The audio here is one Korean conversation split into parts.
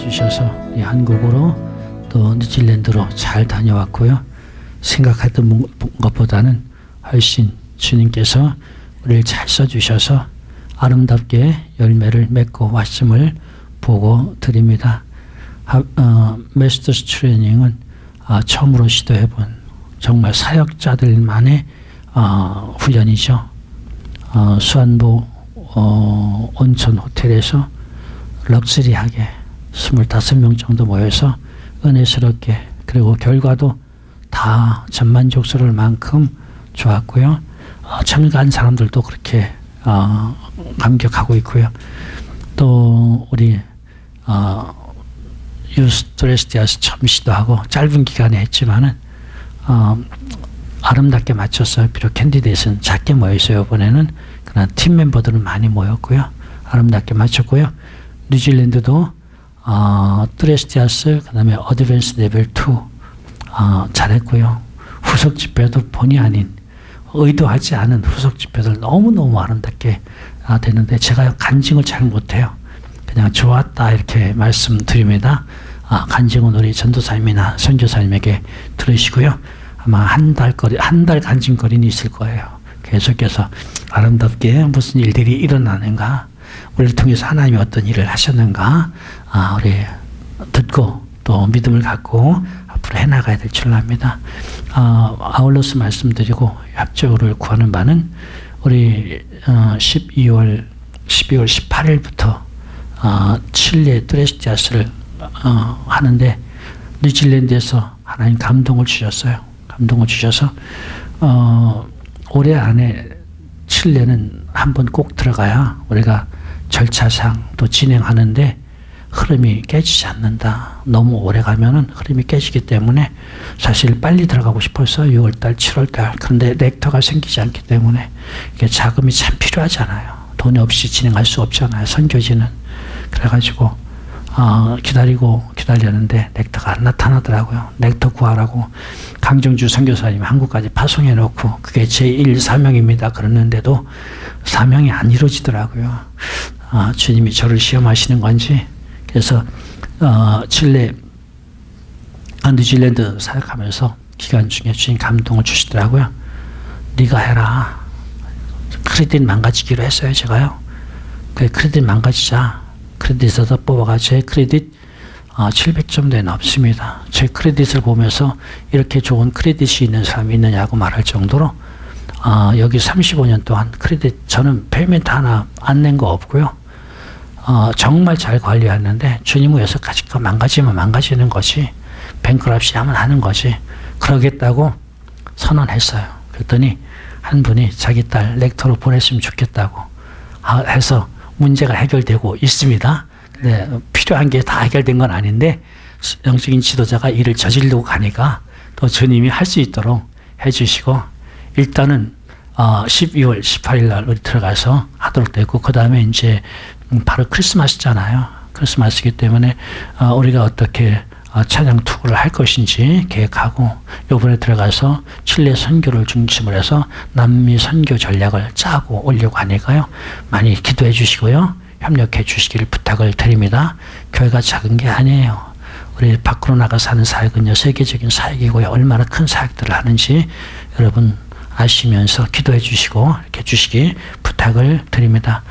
도와주셔서 이 한국으로 또 뉴질랜드로 잘 다녀왔고요. 생각했던 것보다는 훨씬 주님께서 우리를 잘 써주셔서 아름답게 열매를 맺고 왔음을 보고 드립니다. 메스터스 트레이닝은 처음으로 시도해본 정말 사역자들만의 훈련이죠. 수안보 온천 호텔에서 럭셔리하게 25명 정도 모여서 은혜스럽게, 그리고 결과도 다 전만족스러울 만큼 좋았고요. 참가한 사람들도 그렇게 감격하고 있고요. 또 우리 유스트레스티아스 처음 시도하고 짧은 기간에 했지만은 아름답게 마쳤어요. 비록 캔디데이트는 작게 모였어요. 이번에는. 그러나 팀 멤버들은 많이 모였고요. 아름답게 마쳤고요. 뉴질랜드도 트레스티아스, 그 다음에 어드밴스 레벨 2 잘했고요. 후속 집회도 본의 아닌 의도하지 않은 후속 집회들 너무너무 아름답게 되는데 제가 간증을 잘 못해요. 그냥 좋았다 이렇게 말씀드립니다. 간증은 우리 전도사님이나 선교사님에게 들으시고요. 아마 한 달 간증거리는 있을 거예요. 계속해서 아름답게 무슨 일들이 일어나는가, 우리를 통해서 하나님이 어떤 일을 하셨는가, 우리 듣고 또 믿음을 갖고 앞으로 해나가야 될 줄 압니다. 아울러서 말씀드리고 협조를 구하는 바는 우리 12월 18일부터 칠레 트레스티아스를 하는데 뉴질랜드에서 하나님 감동을 주셨어요. 감동을 주셔서 올해 안에 칠레는 한번 꼭 들어가야 우리가 절차상 또 진행하는데 흐름이 깨지지 않는다. 너무 오래 가면은 흐름이 깨지기 때문에 사실 빨리 들어가고 싶어서 6월달, 7월달. 그런데 렉터가 생기지 않기 때문에 이게 자금이 참 필요하잖아요. 돈 없이 진행할 수 없잖아요. 선교지는. 그래가지고 기다렸는데 렉터가 안 나타나더라고요. 렉터 구하라고 강정주 선교사님이 한국까지 파송해 놓고 그게 제1 사명입니다. 그랬는데도 사명이 안 이루어지더라고요. 주님이 저를 시험하시는 건지. 그래서 칠레, 뉴질랜드 사역하면서 기간 중에 주님 감동을 주시더라고요. 네가 해라. 크레딧 망가지기로 했어요. 제가요. 그 크레딧 망가지자. 크레딧에서 뽑아가 제 크레딧 700점대에 넘습니다. 제 크레딧을 보면서 이렇게 좋은 크레딧이 있는 사람이 있느냐고 말할 정도로 여기 35년 동안 크레딧 저는 페이멘트 하나 안 낸 거 없고요. 정말 잘 관리했는데 주님 위해서 가지고 망가지면 망가지는 것이, 뱅크럽시 하면 하는 것이, 그러겠다고 선언했어요. 그랬더니 한 분이 자기 딸 렉터로 보냈으면 좋겠다고 해서 문제가 해결되고 있습니다. 근데 필요한 게 다 해결된 건 아닌데 영적인 지도자가 일을 저지르고 가니까 또 주님이 할 수 있도록 해주시고, 일단은 12월 18일 날 우리 들어가서 하도록 되고, 그 다음에 이제 바로 크리스마스잖아요. 크리스마스이기 때문에 우리가 어떻게 찬양 투구를 할 것인지 계획하고, 이번에 들어가서 칠레 선교를 중심으로 해서 남미 선교 전략을 짜고 오려고 하니까요. 많이 기도해 주시고요. 협력해 주시기를 부탁을 드립니다. 교회가 작은 게 아니에요. 우리 밖으로 나가서 하는 사역은요, 세계적인 사역이고요. 얼마나 큰 사역들을 하는지 여러분 아시면서 기도해 주시고 이렇게 주시기 부탁을 드립니다.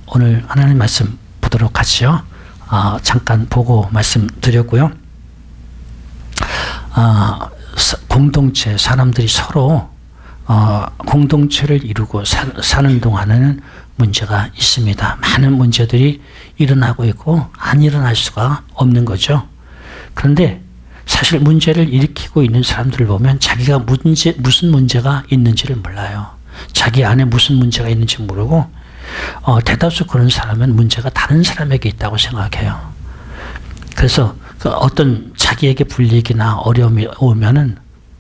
오늘 하나님 말씀 보도록 하죠. 잠깐 보고 말씀드렸고요. 공동체, 사람들이 서로 공동체를 이루고 사는 동안에는 문제가 있습니다. 많은 문제들이 일어나고 있고 안 일어날 수가 없는 거죠. 그런데 사실 문제를 일으키고 있는 사람들을 보면 자기가 무슨 문제가 있는지를 몰라요. 자기 안에 무슨 문제가 있는지 모르고 대다수 그런 사람은 문제가 다른 사람에게 있다고 생각해요. 그래서 어떤 자기에게 불이익이나 어려움이 오면은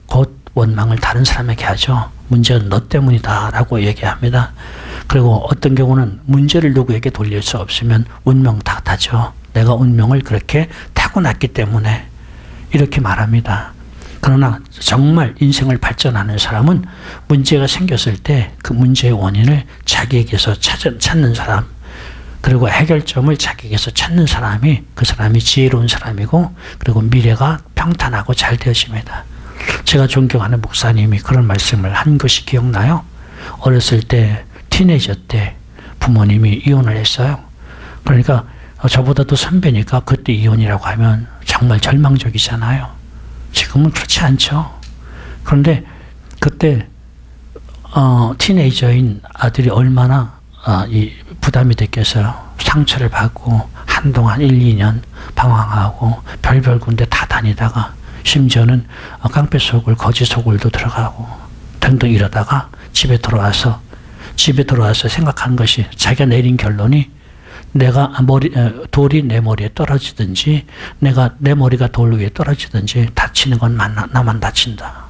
곧 원망을 다른 사람에게 하죠. 문제는 너 때문이다 라고 얘기합니다. 그리고 어떤 경우는 문제를 누구에게 돌릴 수 없으면 운명 탓하죠. 내가 운명을 그렇게 타고났기 때문에 이렇게 말합니다. 그러나 정말 인생을 발전하는 사람은 문제가 생겼을 때 그 문제의 원인을 자기에게서 찾는 사람, 그리고 해결점을 자기에게서 찾는 사람이 그 사람이 지혜로운 사람이고 그리고 미래가 평탄하고 잘 되어집니다. 제가 존경하는 목사님이 그런 말씀을 한 것이 기억나요? 어렸을 때 티네이저 때 부모님이 이혼을 했어요. 그러니까 저보다도 선배니까 그때 이혼이라고 하면 정말 절망적이잖아요. 지금은 그렇지 않죠. 그런데 그때 티네이저인 아들이 얼마나 이 부담이 됐겠어요. 상처를 받고 한동안 1, 2년 방황하고 별별 군데 다 다니다가 심지어는 깡패 속을 거지 속을도 들어가고 등등 이러다가 집에 돌아와서 생각한 것이 자기가 내린 결론이 내가 돌이 내 머리에 떨어지든지 내 머리가 돌 위에 떨어지든지 다치는 건 나만 다친다.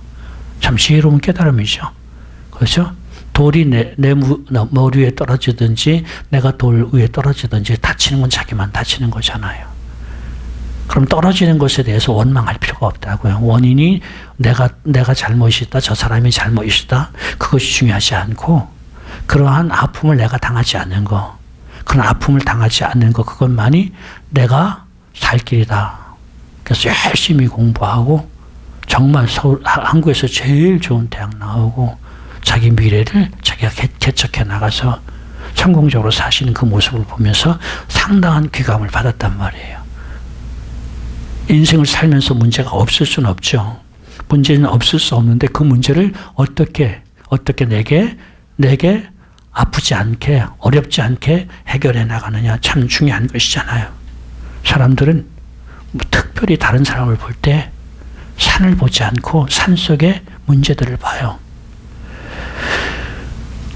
참 지혜로운 깨달음이죠. 그렇죠? 돌이 내 머리 위에 떨어지든지 내가 돌 위에 떨어지든지 다치는 건 자기만 다치는 거잖아요. 그럼 떨어지는 것에 대해서 원망할 필요가 없다고요. 원인이 내가 잘못이다, 저 사람이 잘못이다, 그것이 중요하지 않고 그러한 아픔을 내가 당하지 않는 거, 그런 아픔을 당하지 않는 것, 그것만이 내가 살 길이다. 그래서 열심히 공부하고 정말 한국에서 제일 좋은 대학 나오고 자기 미래를 자기가 개척해 나가서 성공적으로 사시는 그 모습을 보면서 상당한 귀감을 받았단 말이에요. 인생을 살면서 문제가 없을 수는 없죠. 문제는 없을 수 없는데 그 문제를 어떻게 내게 아프지 않게 어렵지 않게 해결해 나가느냐 참 중요한 것이잖아요. 사람들은 특별히 다른 사람을 볼 때 산을 보지 않고 산 속의 문제들을 봐요.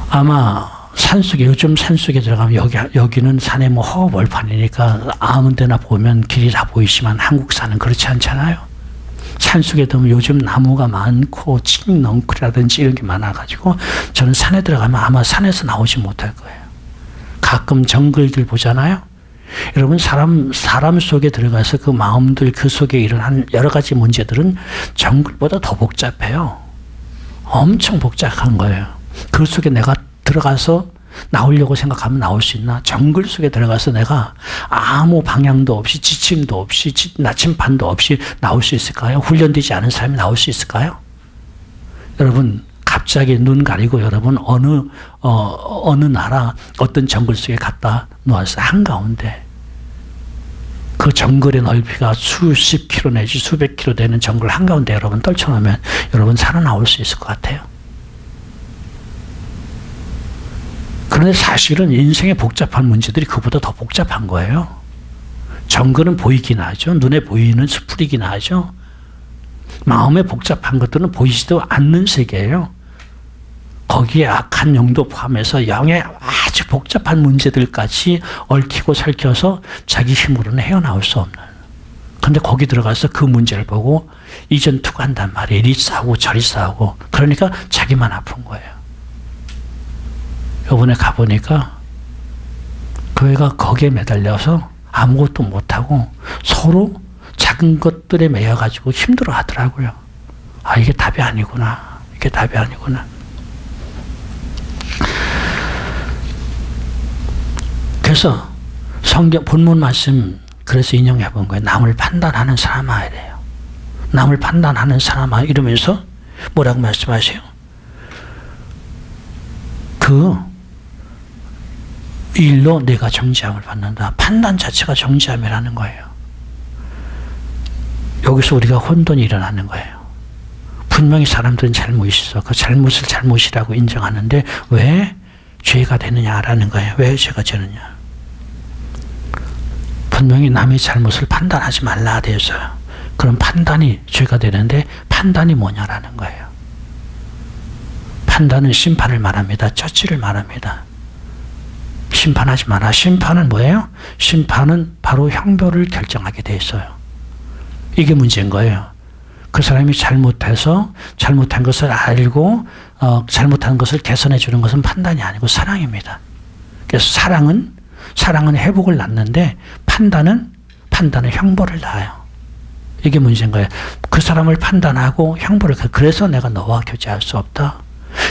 아마 산속에 요즘 산속에 들어가면 여기는 산에 뭐 허허벌판이니까 아무 데나 보면 길이 다 보이지만 한국 산은 그렇지 않잖아요. 산속에 들어가면 요즘 나무가 많고 칡넝쿨이라든지 이런 게 많아가지고 저는 산에 들어가면 아마 산에서 나오지 못할 거예요. 가끔 정글들 보잖아요. 여러분 사람 속에 들어가서 그 마음들 그 속에 일어난 여러 가지 문제들은 정글보다 더 복잡해요. 엄청 복잡한 거예요. 그 속에 내가 들어가서 나오려고 생각하면 나올 수 있나? 정글 속에 들어가서 내가 아무 방향도 없이 지침도 없이 나침반도 없이 나올 수 있을까요? 훈련되지 않은 사람이 나올 수 있을까요? 여러분 갑자기 눈 가리고 여러분 어느 나라 어떤 정글 속에 갖다 놓았어요. 한가운데 그 정글의 넓이가 수십 킬로 내지 수백 킬로 되는 정글 한가운데 여러분 떨쳐놓으면 여러분 살아나올 수 있을 것 같아요. 그런데 사실은 인생의 복잡한 문제들이 그보다 더 복잡한 거예요. 정글은 보이긴 하죠. 눈에 보이는 수풀이긴 하죠. 마음의 복잡한 것들은 보이지도 않는 세계예요. 거기에 악한 영도 포함해서 영의 아주 복잡한 문제들까지 얽히고 설켜서 자기 힘으로는 헤어나올 수 없는. 그런데 거기 들어가서 그 문제를 보고 이전투구 한단 말이에요. 이리 싸우고 저리 싸우고. 그러니까 자기만 아픈 거예요. 이번에 가보니까 교회가 거기에 매달려서 아무것도 못하고 서로 작은 것들에 매여가지고 힘들어 하더라고요. 아, 이게 답이 아니구나. 이게 답이 아니구나. 그래서 성경 본문 말씀 그래서 인용해 본 거예요. 남을 판단하는 사람아 이래요. 남을 판단하는 사람아 이러면서 뭐라고 말씀하세요? 그 일로 내가 정죄함을 받는다. 판단 자체가 정죄함이라는 거예요. 여기서 우리가 혼돈이 일어나는 거예요. 분명히 사람들은 잘못이 있어. 그 잘못을 잘못이라고 인정하는데 왜 죄가 되느냐라는 거예요. 왜 죄가 되느냐. 분명히 남의 잘못을 판단하지 말라 돼서요. 그럼 판단이 죄가 되는데 판단이 뭐냐라는 거예요. 판단은 심판을 말합니다. 처치를 말합니다. 심판하지 마라. 심판은 뭐예요? 심판은 바로 형벌을 결정하게 돼 있어요. 이게 문제인 거예요. 그 사람이 잘못해서 잘못한 것을 알고 잘못한 것을 개선해 주는 것은 판단이 아니고 사랑입니다. 그래서 사랑은 회복을 낳는데 판단은 형벌을 낳아요. 이게 문제인 거예요. 그 사람을 판단하고 형벌을 그래서 내가 너와 교제할 수 없다.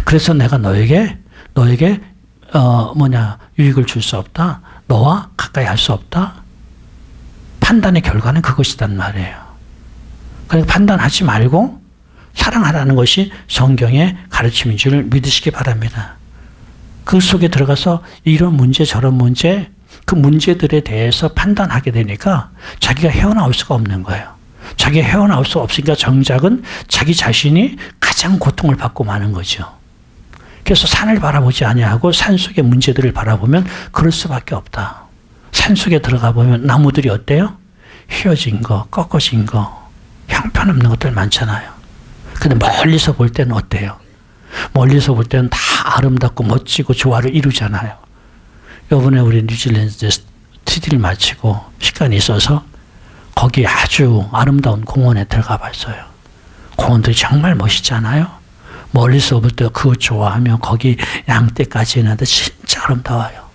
그래서 내가 너에게 유익을 줄 수 없다. 너와 가까이 할 수 없다. 판단의 결과는 그것이란 말이에요. 그러니까 판단하지 말고 사랑하라는 것이 성경의 가르침인 줄 믿으시기 바랍니다. 그 속에 들어가서 이런 문제 저런 문제 그 문제들에 대해서 판단하게 되니까 자기가 헤어나올 수가 없는 거예요. 자기가 헤어나올 수 없으니까 정작은 자기 자신이 가장 고통을 받고 마는 거죠. 그래서 산을 바라보지 아니하고 산 속의 문제들을 바라보면 그럴 수밖에 없다. 산 속에 들어가 보면 나무들이 어때요? 휘어진 거, 꺾어진 거, 형편없는 것들 많잖아요. 근데 멀리서 볼 때는 어때요? 멀리서 볼 때는 다 아름답고 멋지고 조화를 이루잖아요. 이번에 우리 뉴질랜드 TD를 마치고 시간이 있어서 거기 아주 아름다운 공원에 들어가 봤어요. 공원들이 정말 멋있잖아요. 멀리서 볼 때 그거 좋아하면 거기 양떼까지 있는데 진짜 아름다워요.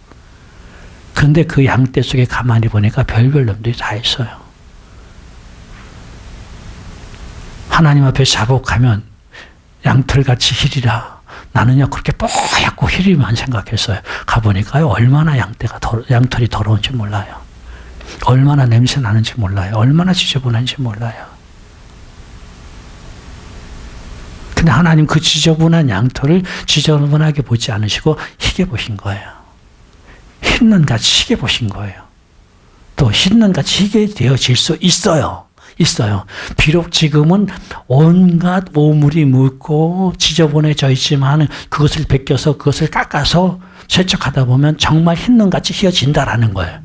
근데 그 양떼 속에 가만히 보니까 별별 놈들이 다 있어요. 하나님 앞에 자복하면 양털같이 희리라. 나는요 그렇게 뽀얗고 희리만 생각했어요. 가보니까요 얼마나 양털이 더러운지 몰라요. 얼마나 냄새 나는지 몰라요. 얼마나 지저분한지 몰라요. 근데 하나님 그 지저분한 양털을 지저분하게 보지 않으시고 희게 보신 거예요. 흰 같이 희게 보신 거예요. 또 흰 같이 희게 되어질 수 있어요. 비록 지금은 온갖 오물이 묻고 지저분해져 있지만 그것을 벗겨서 그것을 깎아서 세척하다 보면 정말 흰 같이 휘어진다라는 거예요.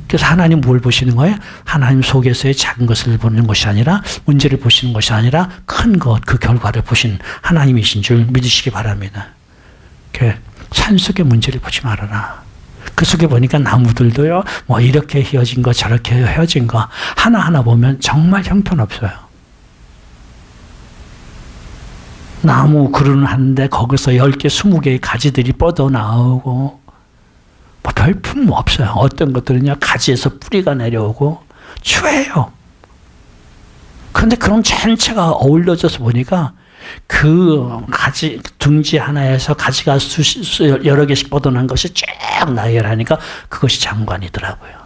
그래서 하나님 뭘 보시는 거예요? 하나님 속에서의 작은 것을 보는 것이 아니라 문제를 보시는 것이 아니라 큰 것, 그 결과를 보신 하나님이신 줄 믿으시기 바랍니다. 산 속의 문제를 보지 말아라. 그 속에 보니까 나무들도요, 이렇게 휘어진 거, 저렇게 휘어진 거, 하나하나 보면 정말 형편없어요. 나무 그루는 한데 거기서 10개, 20개의 가지들이 뻗어 나오고, 별품 없어요. 어떤 것들은요, 가지에서 뿌리가 내려오고, 추해요. 그런데 그런 전체가 어울려져서 보니까, 그 가지 둥지 하나에서 가지가 여러 개씩 뻗어난 것이 쭉 나열하니까 그것이 장관이더라고요.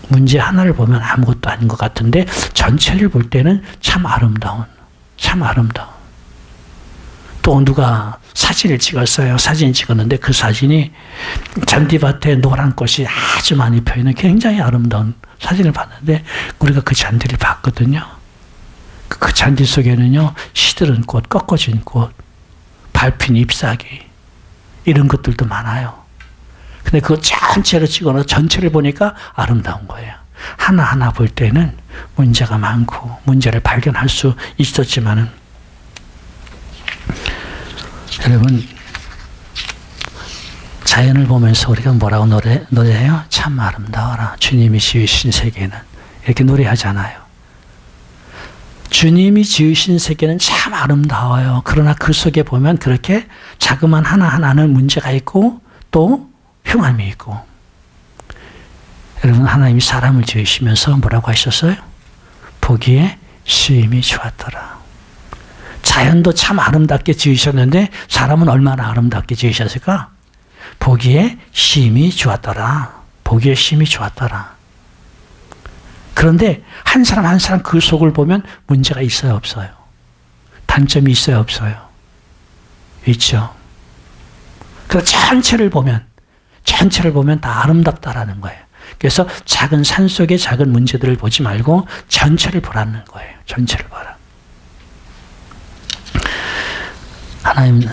문제 하나를 보면 아무것도 아닌 것 같은데 전체를 볼 때는 참 아름다운. 또 누가 사진을 찍었어요. 사진 찍었는데 그 사진이 잔디밭에 노란 꽃이 아주 많이 펴있는 굉장히 아름다운 사진을 봤는데 우리가 그 잔디를 봤거든요. 그 잔디 속에는요, 시들은 꽃, 꺾어진 꽃, 밟힌 잎사귀, 이런 것들도 많아요. 근데 그거 전체를 찍어서 전체를 보니까 아름다운 거예요. 하나하나 볼 때는 문제가 많고, 문제를 발견할 수 있었지만은, 여러분, 자연을 보면서 우리가 뭐라고 노래해요? 참 아름다워라. 주님이 지으신 세계는. 이렇게 노래하잖아요. 주님이 지으신 세계는 참 아름다워요. 그러나 그 속에 보면 그렇게 자그만 하나하나는 문제가 있고 또 흉함이 있고. 여러분, 하나님이 사람을 지으시면서 뭐라고 하셨어요? 보기에 심히 좋았더라. 자연도 참 아름답게 지으셨는데 사람은 얼마나 아름답게 지으셨을까? 보기에 심히 좋았더라. 그런데 한 사람 한 사람 그 속을 보면 문제가 있어요, 없어요? 단점이 있어요, 없어요? 있죠. 그래서 전체를 보면 다 아름답다라는 거예요. 그래서 작은 산 속의 작은 문제들을 보지 말고 전체를 보라는 거예요. 전체를 보라. 하나님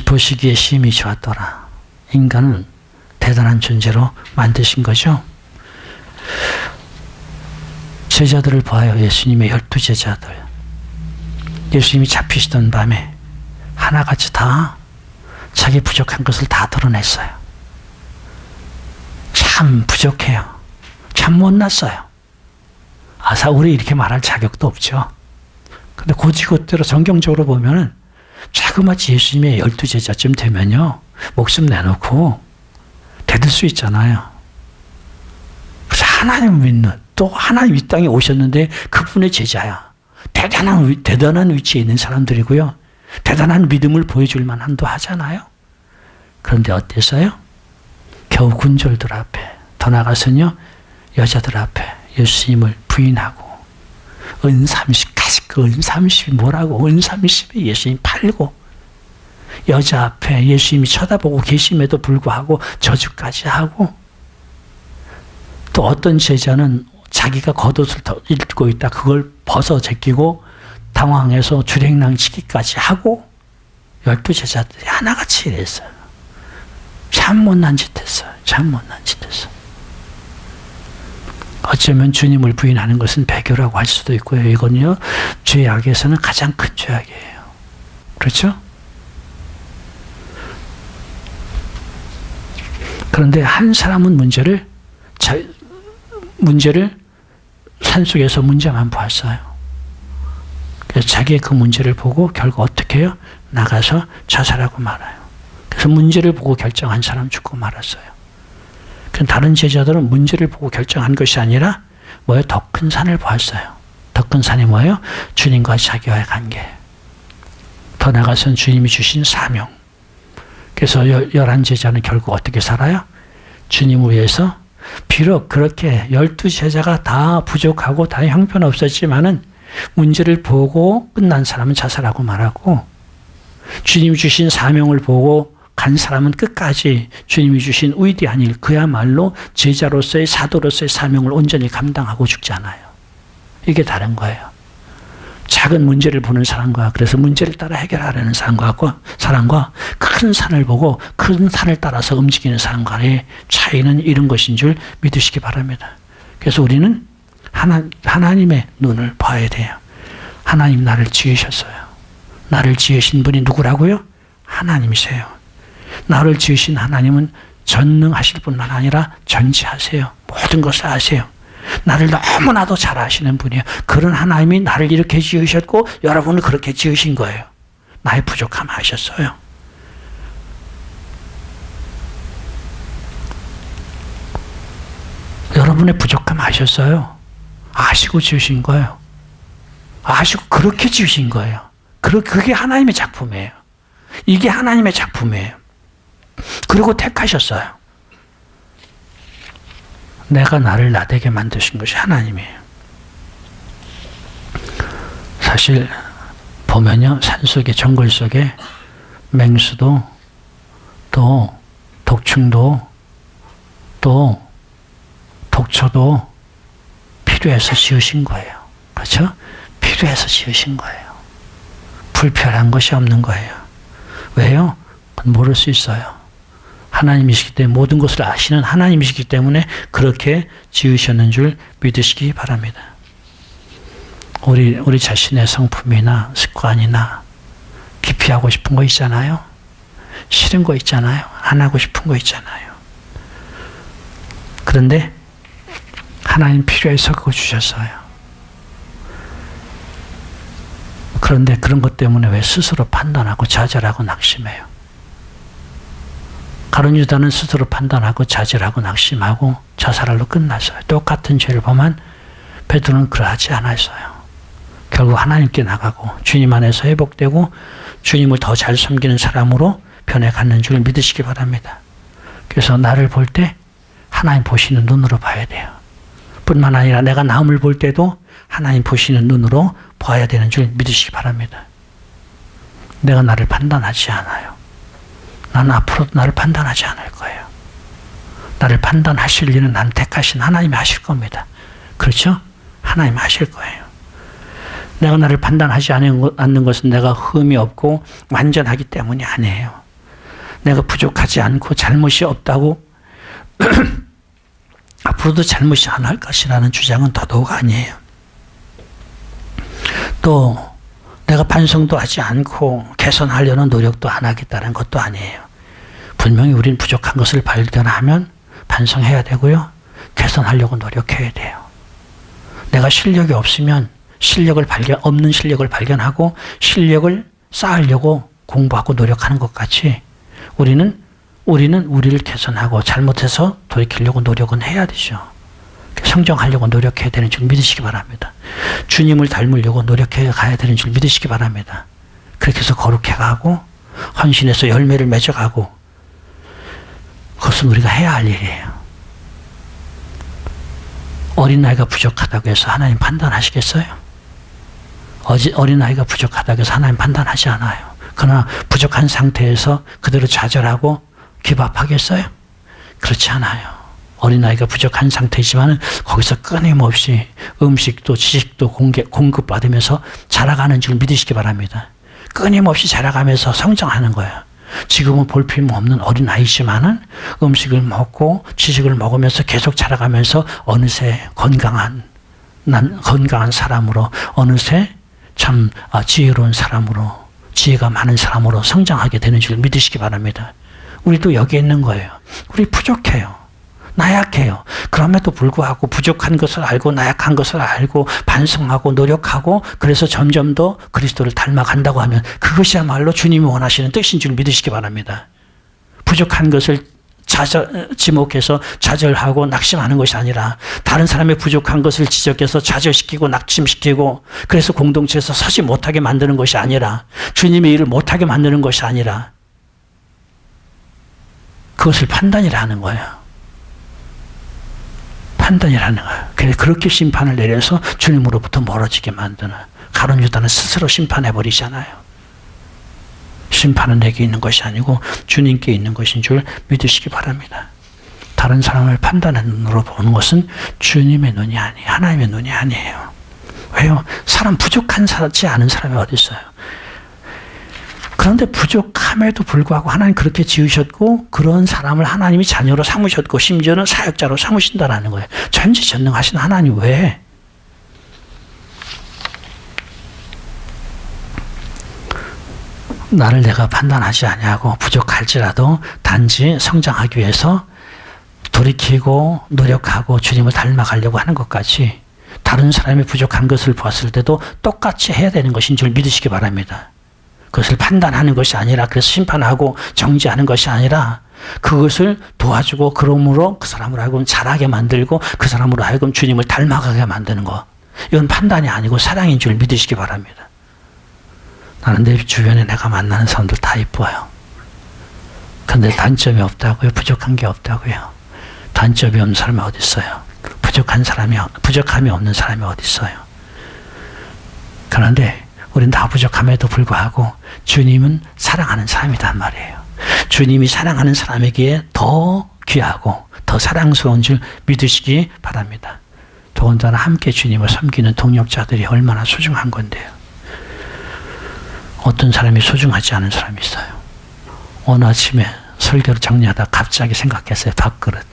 보시기에 심히 좋았더라. 인간은 대단한 존재로 만드신 거죠. 제자들을 봐요. 예수님의 12제자들. 예수님이 잡히시던 밤에 하나같이 다 자기 부족한 것을 다 드러냈어요. 참 부족해요. 참 못났어요. 우리 이렇게 말할 자격도 없죠. 근데 곧이곧대로 성경적으로 보면은 자그마치 예수님의 12제자쯤 되면요, 목숨 내놓고 대들 수 있잖아요. 그래서 하나님을 믿는, 또 하나님 이 땅에 오셨는데 그분의 제자야. 대단한 위치에 있는 사람들이고요. 대단한 믿음을 보여줄 만한도 하잖아요. 그런데 어땠어요? 겨우 군졸들 앞에, 더 나아가서는요, 여자들 앞에 예수님을 부인하고, 은30까지, 그 은30이 뭐라고, 은30에 예수님 팔고, 여자 앞에 예수님이 쳐다보고 계심에도 불구하고 저주까지 하고, 또 어떤 제자는 자기가 겉옷을 입고 있다 그걸 벗어 제끼고 당황해서 주랭랑치기까지 하고 12제자들이 하나같이 이랬어요. 참 못난 짓 했어요. 참 못난 짓 했어요. 어쩌면 주님을 부인하는 것은 배교라고 할 수도 있고요. 이건요, 죄악에서는 가장 큰 죄악이에요. 그렇죠? 그런데 한 사람은 문제를 산속에서 문제만 보았어요. 그래서 자기의 그 문제를 보고 결국 어떻게 해요? 나가서 자살하고 말아요. 그래서 문제를 보고 결정한 사람 죽고 말았어요. 다른 제자들은 문제를 보고 결정한 것이 아니라 뭐예요? 더 큰 산을 보았어요. 더 큰 산이 뭐예요? 주님과 자기와의 관계. 더 나아가서는 주님이 주신 사명. 그래서 11제자는 결국 어떻게 살아요? 주님을 위해서 비록 그렇게 12제자가 다 부족하고 다 형편없었지만은 문제를 보고 끝난 사람은 자살하고 말하고 주님이 주신 사명을 보고 간 사람은 끝까지 주님이 주신 위대한 일, 그야말로 제자로서의 사도로서의 사명을 온전히 감당하고 죽잖아요. 이게 다른 거예요. 작은 문제를 보는 사람과 그래서 문제를 따라 해결하려는 사람과 큰 산을 보고 큰 산을 따라서 움직이는 사람과의 차이는 이런 것인 줄 믿으시기 바랍니다. 그래서 우리는 하나님의 눈을 봐야 돼요. 하나님 나를 지으셨어요. 나를 지으신 분이 누구라고요? 하나님이세요. 나를 지으신 하나님은 전능하실 뿐만 아니라 전지하세요. 모든 것을 아세요. 나를 너무나도 잘 아시는 분이에요. 그런 하나님이 나를 이렇게 지으셨고 여러분을 그렇게 지으신 거예요. 나의 부족함 아셨어요. 여러분의 부족함 아셨어요. 아시고 지으신 거예요. 아시고 그렇게 지으신 거예요. 그게 하나님의 작품이에요. 이게 하나님의 작품이에요. 그리고 택하셨어요. 내가 나를 나되게 만드신 것이 하나님이에요. 사실 보면요, 산속에 정글 속에 맹수도 또 독충도 또 독초도 필요해서 지으신 거예요. 그렇죠? 필요해서 지으신 거예요. 불편한 것이 없는 거예요. 왜요? 그건 모를 수 있어요. 하나님이시기 때문에 모든 것을 아시는 하나님이시기 때문에 그렇게 지으셨는 줄 믿으시기 바랍니다. 우리 자신의 성품이나 습관이나 기피하고 싶은 거 있잖아요. 싫은 거 있잖아요. 안 하고 싶은 거 있잖아요. 그런데 하나님 필요해서 그거 주셨어요. 그런데 그런 것 때문에 왜 스스로 판단하고 좌절하고 낙심해요? 가룟 유다는 스스로 판단하고 좌절하고 낙심하고 자살로 끝났어요. 똑같은 죄를 범한 베드로는 그러하지 않았어요. 결국 하나님께 나가고 주님 안에서 회복되고 주님을 더 잘 섬기는 사람으로 변해가는 줄 믿으시기 바랍니다. 그래서 나를 볼 때 하나님 보시는 눈으로 봐야 돼요. 뿐만 아니라 내가 남을 볼 때도 하나님 보시는 눈으로 봐야 되는 줄 믿으시기 바랍니다. 내가 나를 판단하지 않아요. 나는 앞으로도 나를 판단하지 않을 거예요. 나를 판단하실 일은 난 택하신 하나님이 하실 겁니다. 그렇죠? 하나님이 하실 거예요. 내가 나를 판단하지 않는 것은 내가 흠이 없고 완전하기 때문이 아니에요. 내가 부족하지 않고 잘못이 없다고 앞으로도 잘못이 안 할 것이라는 주장은 더더욱 아니에요. 또 내가 반성도 하지 않고 개선하려는 노력도 안 하겠다는 것도 아니에요. 분명히 우린 부족한 것을 발견하면 반성해야 되고요. 개선하려고 노력해야 돼요. 내가 실력이 없으면 없는 실력을 발견하고 실력을 쌓으려고 공부하고 노력하는 것 같이 우리는 우리를 개선하고 잘못해서 돌이키려고 노력은 해야 되죠. 성장하려고 노력해야 되는 줄 믿으시기 바랍니다. 주님을 닮으려고 노력해 가야 되는 줄 믿으시기 바랍니다. 그렇게 해서 거룩해가고 헌신해서 열매를 맺어가고 그것은 우리가 해야 할 일이에요. 어린아이가 부족하다고 해서 하나님 판단하시겠어요? 어린아이가 부족하다고 해서 하나님 판단하지 않아요. 그러나 부족한 상태에서 그대로 좌절하고 기밥하겠어요? 그렇지 않아요. 어린아이가 부족한 상태이지만 거기서 끊임없이 음식도 지식도 공급받으면서 자라가는 줄 믿으시기 바랍니다. 끊임없이 자라가면서 성장하는 거예요. 지금은 볼품없는 어린아이지만 음식을 먹고 지식을 먹으면서 계속 자라가면서 어느새 건강한 사람으로, 어느새 참 지혜로운 사람으로, 지혜가 많은 사람으로 성장하게 되는 줄 믿으시기 바랍니다. 우리도 여기 있는 거예요. 우리 부족해요. 나약해요. 그럼에도 불구하고 부족한 것을 알고 나약한 것을 알고 반성하고 노력하고 그래서 점점 더 그리스도를 닮아간다고 하면 그것이야말로 주님이 원하시는 뜻인 줄 믿으시기 바랍니다. 부족한 것을 지목해서 좌절하고 낙심하는 것이 아니라 다른 사람의 부족한 것을 지적해서 좌절시키고 낙심시키고 그래서 공동체에서 서지 못하게 만드는 것이 아니라 주님의 일을 못하게 만드는 것이 아니라 그것을 판단이라는 거예요. 판단이라는 거예요. 그렇게 심판을 내려서 주님으로부터 멀어지게 만드는, 가룟 유다는 스스로 심판해버리잖아요. 심판은 내게 있는 것이 아니고 주님께 있는 것인 줄 믿으시기 바랍니다. 다른 사람을 판단의 눈으로 보는 것은 주님의 눈이 아니에요. 하나님의 눈이 아니에요. 왜요? 사람 부족하지 않은 사람이 어디 있어요? 그런데 부족함에도 불구하고 하나님 그렇게 지으셨고 그런 사람을 하나님이 자녀로 삼으셨고 심지어는 사역자로 삼으신다라는 거예요. 전지전능하신 하나님 왜? 나를 내가 판단하지 아니하고 부족할지라도 단지 성장하기 위해서 돌이키고 노력하고 주님을 닮아가려고 하는 것까지 다른 사람이 부족한 것을 보았을 때도 똑같이 해야 되는 것인 줄 믿으시기 바랍니다. 그것을 판단하는 것이 아니라 그래서 심판하고 정죄하는 것이 아니라 그것을 도와주고 그러므로 그 사람으로 하여금 잘하게 만들고 그 사람으로 하여금 주님을 닮아가게 만드는 것. 이건 판단이 아니고 사랑인 줄 믿으시기 바랍니다. 나는 내 주변에 내가 만나는 사람들 다 이뻐요. 그런데 단점이 없다고요? 부족한 게 없다고요? 단점이 없는 사람이 어디 있어요? 부족함이 없는 사람이 어디 있어요? 그런데 우리는 다 부족함에도 불구하고 주님은 사랑하는 사람이란 말이에요. 주님이 사랑하는 사람에게 더 귀하고 더 사랑스러운 줄 믿으시기 바랍니다. 더군다나 함께 주님을 섬기는 동역자들이 얼마나 소중한 건데요. 어떤 사람이 소중하지 않은 사람이 있어요. 오늘 아침에 설교를 정리하다 갑자기 생각했어요. 밥그릇.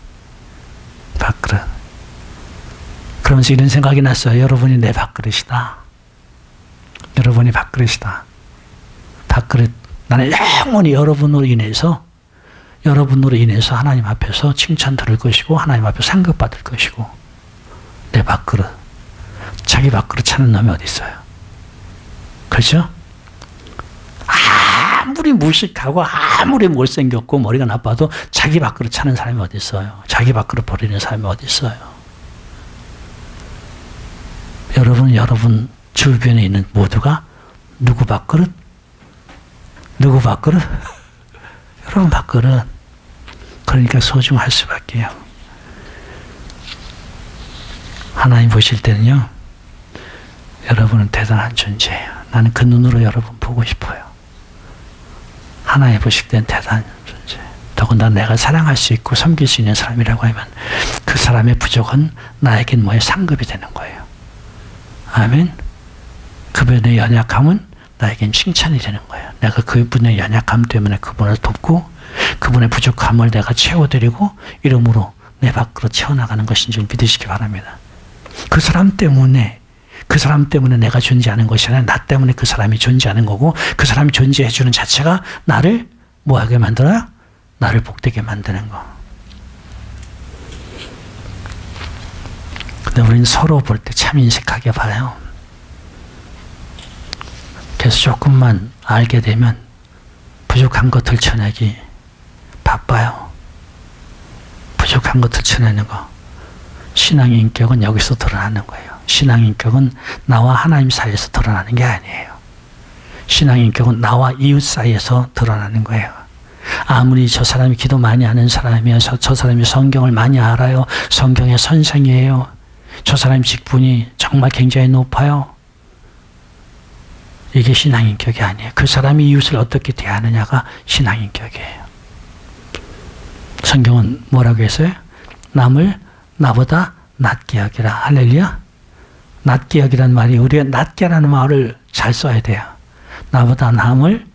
그러면서 이런 생각이 났어요. 여러분이 내 밥그릇이다. 여러분이 밥그릇이다. 밥그릇. 나는 영원히 여러분으로 인해서 하나님 앞에서 칭찬 들을 것이고 하나님 앞에 상급받을 것이고 내 밥그릇. 자기 밥그릇 찾는 놈이 어디 있어요? 그렇죠? 아무리 무식하고 아무리 못생겼고 머리가 나빠도 자기 밥그릇 찾는 사람이 어디 있어요? 자기 밥그릇 버리는 사람이 어디 있어요? 여러분 주변에 있는 모두가 누구 밥그릇? 여러분 밥그릇. 그러니까 소중할 수밖에요. 하나님 보실 때는요, 여러분은 대단한 존재예요. 나는 그 눈으로 여러분 보고 싶어요. 하나님 보실 때는 대단한 존재. 더군다나 내가 사랑할 수 있고 섬길 수 있는 사람이라고 하면 그 사람의 부족은 나에겐 뭐에 상급이 되는 거예요. 아멘. 그분의 연약함은 나에겐 칭찬이 되는 거예요. 내가 그분의 연약함 때문에 그분을 돕고 그분의 부족함을 내가 채워드리고 이름으로 내 밖으로 채워나가는 것인 줄 믿으시기 바랍니다. 그 사람 때문에 내가 존재하는 것이 아니라 나 때문에 그 사람이 존재하는 거고 그 사람이 존재해주는 자체가 나를 뭐하게 만들어요? 나를 복되게 만드는 거. 근데 우리는 서로 볼 때 참 인색하게 봐요. 그래서 조금만 알게 되면 부족한 것 들춰내기 바빠요. 부족한 것 들춰내는 거. 신앙의 인격은 여기서 드러나는 거예요. 신앙의 인격은 나와 하나님 사이에서 드러나는 게 아니에요. 신앙인격은 나와 이웃 사이에서 드러나는 거예요. 아무리 저 사람이 기도 많이 하는 사람이야, 저 사람이 성경을 많이 알아요, 성경의 선생이에요, 저 사람 직분이 정말 굉장히 높아요, 이게 신앙인격이 아니에요. 그 사람이 이웃을 어떻게 대하느냐가 신앙인격이에요. 성경은 뭐라고 했어요? 남을 나보다 낮게 여기라. 할렐루야. 낮게 여기라는 말이, 우리가 낮게라는 말을 잘 써야 돼요. 나보다 남을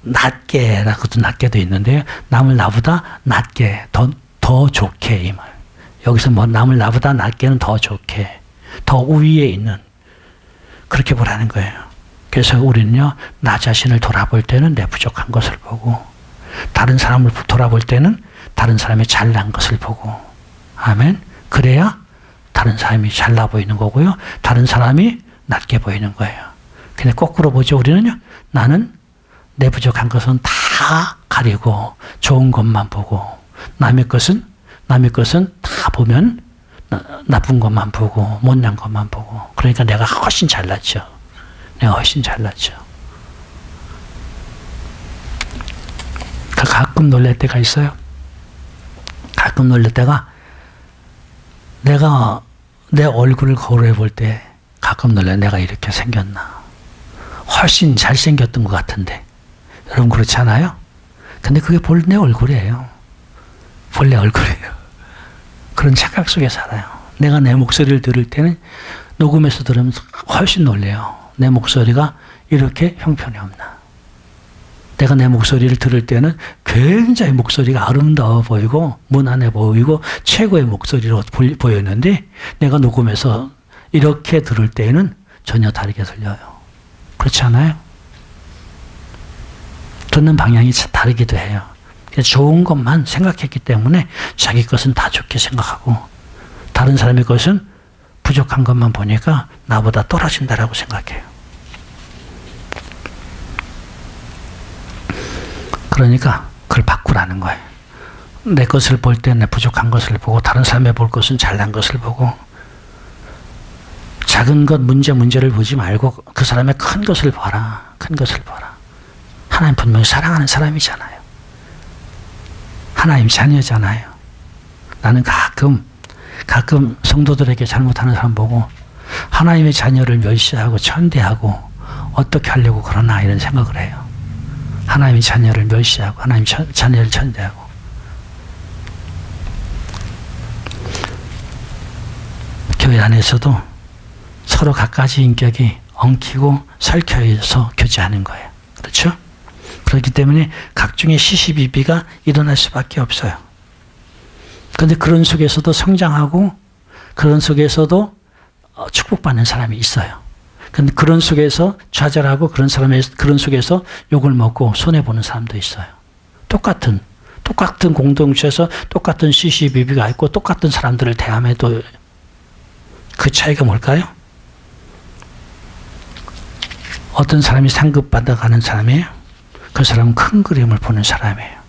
낮게라고도 낮게도 있는데요. 남을 나보다 낮게, 더 좋게, 이 말. 여기서 뭐 남을 나보다 낮게는 더 좋게, 더 우위에 있는, 그렇게 보라는 거예요. 그래서 우리는요, 나 자신을 돌아볼 때는 내 부족한 것을 보고, 다른 사람을 돌아볼 때는 다른 사람의 잘난 것을 보고, 아멘. 그래야 다른 사람이 잘나 보이는 거고요, 다른 사람이 낮게 보이는 거예요. 근데 거꾸로 보죠. 우리는요, 나는 내 부족한 것은 다 가리고 좋은 것만 보고, 남의 것은 다 보면 나쁜 것만 보고 못난 것만 보고, 그러니까 내가 훨씬 잘났죠. 내가 훨씬 잘났죠. 가끔 놀랄 때가 있어요. 가끔 놀랄 때가, 내가 내 얼굴을 거울에 볼 때 가끔 놀래. 내가 이렇게 생겼나, 훨씬 잘생겼던 것 같은데. 여러분 그렇지 않아요? 근데 그게 본래 얼굴이에요. 본래 얼굴이에요. 그런 착각 속에 살아요. 내가 내 목소리를 들을 때는, 녹음해서 들으면 훨씬 놀래요. 내 목소리가 이렇게 형편이 없나. 내가 내 목소리를 들을 때는 굉장히 목소리가 아름다워 보이고 무난해 보이고 최고의 목소리로 보였는데, 내가 녹음해서 이렇게 들을 때에는 전혀 다르게 들려요. 그렇지 않아요? 듣는 방향이 다르기도 해요. 좋은 것만 생각했기 때문에 자기 것은 다 좋게 생각하고, 다른 사람의 것은 부족한 것만 보니까 나보다 떨어진다라고 생각해요. 그러니까 그걸 바꾸라는 거예요. 내 것을 볼 때 내 부족한 것을 보고, 다른 사람의 볼 것은 잘난 것을 보고, 작은 것 문제를 보지 말고 그 사람의 큰 것을 봐라. 큰 것을 봐라. 하나님 분명히 사랑하는 사람이잖아요. 하나님 자녀잖아요. 나는 가끔 성도들에게 잘못하는 사람 보고 하나님의 자녀를 멸시하고 천대하고 어떻게 하려고 그러나, 이런 생각을 해요. 하나님의 자녀를 멸시하고 하나님의 자녀를 천대하고. 교회 안에서도 서로 각가지 인격이 엉키고 설켜서 교제하는 거예요. 그렇죠? 그렇기 때문에 각종의 시시비비가 일어날 수밖에 없어요. 그런데 그런 속에서도 성장하고, 그런 속에서도 축복받는 사람이 있어요. 근데 그런 속에서 좌절하고, 그런 속에서 욕을 먹고 손해보는 사람도 있어요. 똑같은 공동체에서 똑같은 시시비비가 있고, 똑같은 사람들을 대함에도 그 차이가 뭘까요? 어떤 사람이 상급받아가는 사람이에요? 그 사람은 큰 그림을 보는 사람이에요.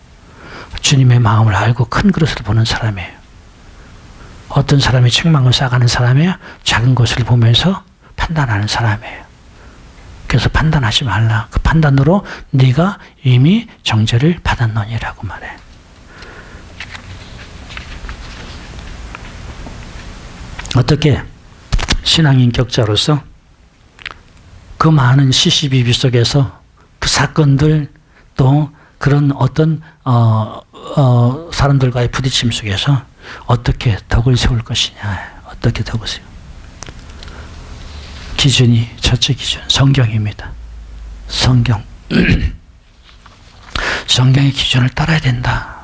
주님의 마음을 알고 큰 그릇을 보는 사람이에요. 어떤 사람이 책망을 쌓아가는 사람이에요? 작은 것을 보면서 판단하는 사람이에요. 그래서 판단하지 말라. 그 판단으로 네가 이미 정죄를 받았느니라고 말해. 어떻게 신앙인격자로서 그 많은 시시비비 속에서 그 사건들, 또 그런 어떤 사람들과의 부딪힘 속에서 어떻게 덕을 세울 것이냐, 어떻게 덕을 세워. 기준이, 첫째 기준 성경입니다. 성경. 성경의 기준을 따라야 된다.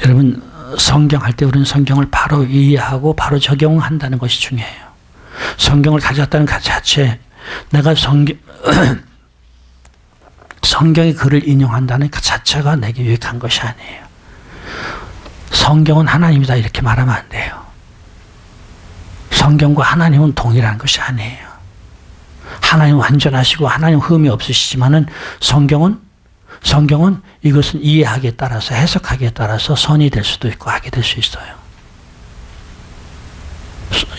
여러분, 성경 할 때 우리는 성경을 바로 이해하고 바로 적용한다는 것이 중요해요. 성경을 가져왔다는 그 자체, 내가 성경의 글을 인용한다는 그 자체가 내게 유익한 것이 아니에요. 성경은 하나님이다 이렇게 말하면 안 돼요. 성경과 하나님은 동일한 것이 아니에요. 하나님은 완전하시고 하나님은 흠이 없으시지만은 성경은 이것은 이해하기에 따라서, 해석하기에 따라서 선이 될 수도 있고 악이 될 수 있어요.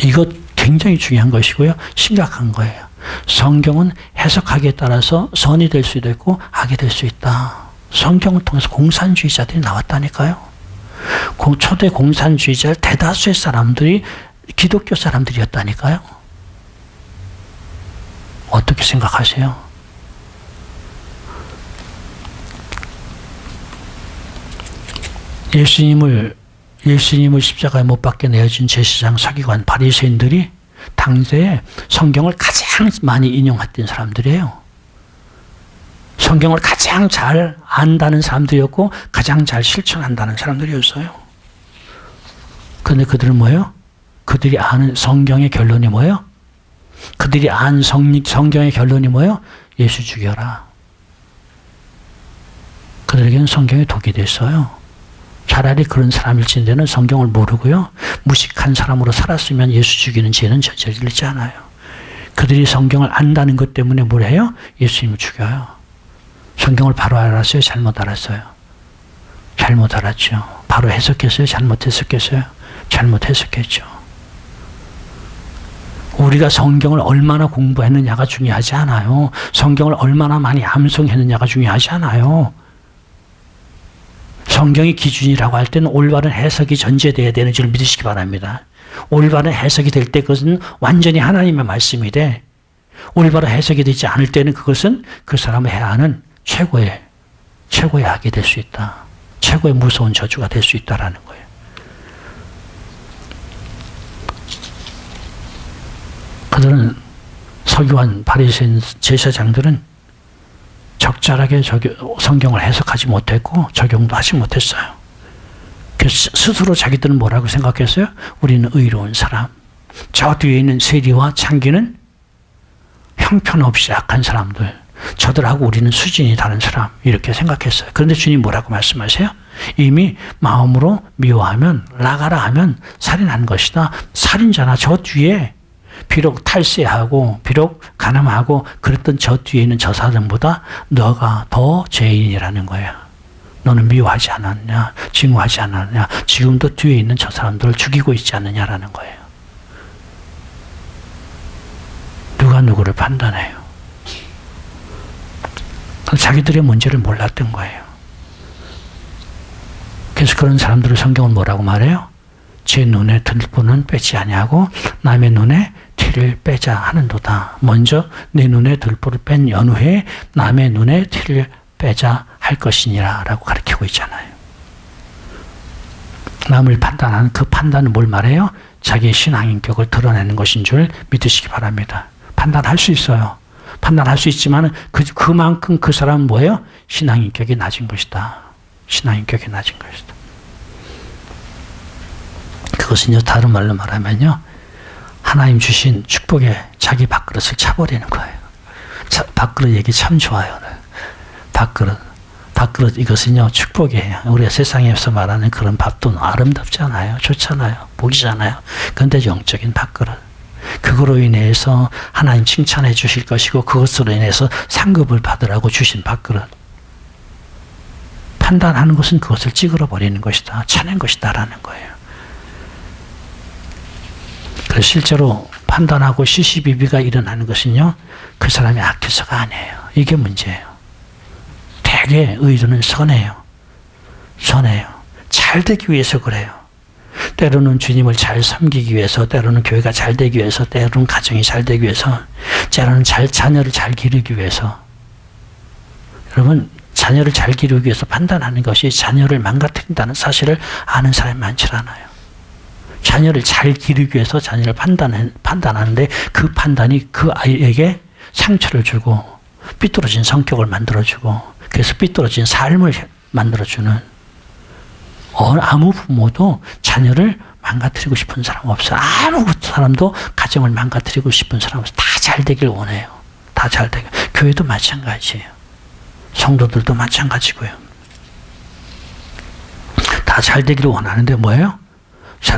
이것 굉장히 중요한 것이고요. 심각한 거예요. 성경은 해석하기에 따라서 선이 될 수도 있고 악이 될 수 있다. 성경을 통해서 공산주의자들이 나왔다니까요. 초대 공산주의자 대다수의 사람들이 기독교 사람들이었다니까요. 어떻게 생각하세요? 예수님을 십자가에 못 박게 내어준 제사장 서기관 바리새인들이 당시에 성경을 가장 많이 인용했던 사람들이에요. 성경을 가장 잘 안다는 사람들이었고 가장 잘 실천한다는 사람들이었어요. 그런데 그들은 뭐예요? 그들이 아는 성경의 결론이 뭐예요? 그들이 안 성경의 결론이 뭐예요? 예수 죽여라. 그들에게는 성경이 독이 됐어요. 차라리 그런 사람일진데는 성경을 모르고요. 무식한 사람으로 살았으면 예수 죽이는 죄는 저지르지 않아요. 그들이 성경을 안다는 것 때문에 뭘 해요? 예수님을 죽여요. 성경을 바로 알았어요? 잘못 알았어요? 잘못 알았죠. 바로 해석했어요? 잘못 해석했어요? 잘못 해석했죠. 우리가 성경을 얼마나 공부했느냐가 중요하지 않아요. 성경을 얼마나 많이 암송했느냐가 중요하지 않아요. 성경이 기준이라고 할 때는 올바른 해석이 전제되어야 되는 줄 믿으시기 바랍니다. 올바른 해석이 될 때 그것은 완전히 하나님의 말씀이 돼. 올바른 해석이 되지 않을 때는 그것은 그 사람이 해야 하는 최고의 악이 될 수 있다. 최고의 무서운 저주가 될 수 있다라는 거예요. 그들은 서기관 바리새인 제사장들은 적절하게 성경을 해석하지 못했고 적용도 하지 못했어요. 그래서 스스로 자기들은 뭐라고 생각했어요? 우리는 의로운 사람. 저 뒤에 있는 세리와 창기는 형편없이 악한 사람들. 저들하고 우리는 수준이 다른 사람. 이렇게 생각했어요. 그런데 주님 뭐라고 말씀하세요? 이미 마음으로 미워하면 나가라 하면 살인한 것이다. 살인자나 저 뒤에 비록 탈세하고 비록 가늠하고 그랬던 저 뒤에 있는 저 사람보다 너가 더 죄인이라는 거야. 너는 미워하지 않았냐? 증오하지 않았냐? 지금도 뒤에 있는 저 사람들을 죽이고 있지 않느냐라는 거예요. 누가 누구를 판단해요? 자기들의 문제를 몰랐던 거예요. 그래서 그런 사람들을 성경은 뭐라고 말해요? 제 눈에 들보는 빼지 아니하고 남의 눈에 티를 빼자 하는도다. 먼저 내 눈에 들보를 뺀 연후에 남의 눈에 티를 빼자 할 것이니라 라고 가르치고 있잖아요. 남을 판단하는 그 판단은 뭘 말해요? 자기의 신앙인격을 드러내는 것인 줄 믿으시기 바랍니다. 판단할 수 있어요. 판단할 수 있지만 그만큼 그 사람은 뭐예요? 신앙인격이 낮은 것이다. 신앙인격이 낮은 것이다. 그것은요, 다른 말로 말하면요, 하나님 주신 축복에 자기 밥그릇을 차버리는 거예요. 밥그릇 얘기 참 좋아요. 밥그릇 이것은요, 축복이에요. 우리가 세상에서 말하는 그런 밥도 아름답잖아요. 좋잖아요. 복이잖아요. 그런데 영적인 밥그릇. 그거로 인해서 하나님 칭찬해 주실 것이고 그것으로 인해서 상급을 받으라고 주신 밥그릇. 판단하는 것은 그것을 찌그러 버리는 것이다. 차는 것이다라는 거예요. 그래서 실제로 판단하고 시시비비가 일어나는 것은요, 그 사람이 악해서가 아니에요. 이게 문제예요. 되게 의도는 선해요. 잘 되기 위해서 그래요. 때로는 주님을 잘 섬기기 위해서, 때로는 교회가 잘 되기 위해서, 때로는 가정이 잘 되기 위해서, 때로는 자녀를 잘 기르기 위해서. 여러분, 자녀를 잘 기르기 위해서 판단하는 것이 자녀를 망가뜨린다는 사실을 아는 사람이 많지 않아요. 자녀를 잘 기르기 위해서 자녀를 판단하는데 그 판단이 그 아이에게 상처를 주고 삐뚤어진 성격을 만들어주고 그래서 삐뚤어진 삶을 만들어주는 아무 부모도 자녀를 망가뜨리고 싶은 사람 없어요. 아무 사람도 가정을 망가뜨리고 싶은 사람 없어요. 다 잘 되길 원해요. 다 잘 되길. 교회도 마찬가지예요. 성도들도 마찬가지고요. 다 잘 되기를 원하는데 뭐예요?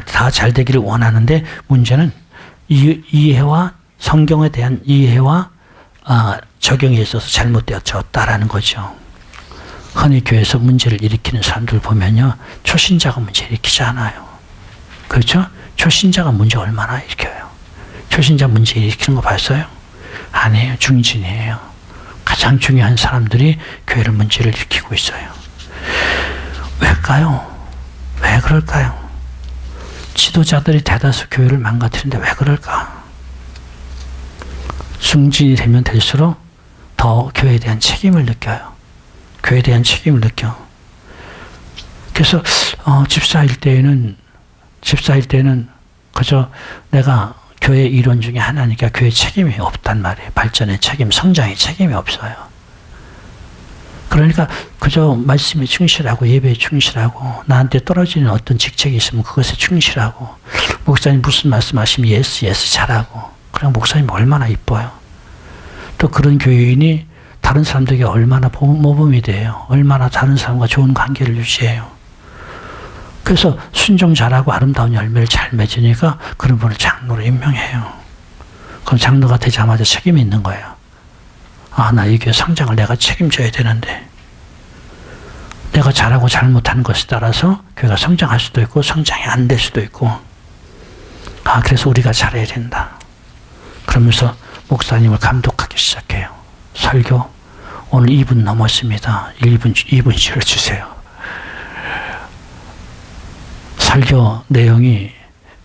다 잘 되기를 원하는데 문제는 이해와 성경에 대한 이해와 적용에 있어서 잘못되어졌다라는 거죠. 흔히 교회에서 문제를 일으키는 사람들 보면요, 초신자가 문제 일으키지 않아요. 그렇죠? 초신자가 문제 얼마나 일으켜요? 초신자 문제 일으키는 거 봤어요? 아니에요. 중진이에요. 가장 중요한 사람들이 교회를 문제를 일으키고 있어요. 왜일까요? 왜 그럴까요? 지도자들이 대다수 교회를 망가뜨리는데 왜 그럴까? 중진이 되면 될수록 더 교회에 대한 책임을 느껴요. 교회에 대한 책임을 느껴. 그래서 집사일 때에는 그저 내가 교회 일원 중에 하나니까 교회 책임이 없단 말이에요. 발전의 책임, 성장의 책임이 없어요. 그러니까 그저 말씀에 충실하고 예배에 충실하고 나한테 떨어지는 어떤 직책이 있으면 그것에 충실하고 목사님 무슨 말씀하시면 예스 잘하고 그냥 목사님 얼마나 이뻐요. 또 그런 교회인이 다른 사람들에게 얼마나 모범이 돼요. 얼마나 다른 사람과 좋은 관계를 유지해요. 그래서 순종 잘하고 아름다운 열매를 잘 맺으니까 그런 분을 장로로 임명해요. 그럼 장로가 되자마자 책임이 있는 거예요. 나 이 교회 성장을 내가 책임져야 되는데 내가 잘하고 잘못하는 것에 따라서 교회가 성장할 수도 있고 성장이 안 될 수도 있고 그래서 우리가 잘해야 된다. 그러면서 목사님을 감독하기 시작해요. 설교 오늘 2분 넘었습니다. 2분 쉬어주세요. 설교 내용이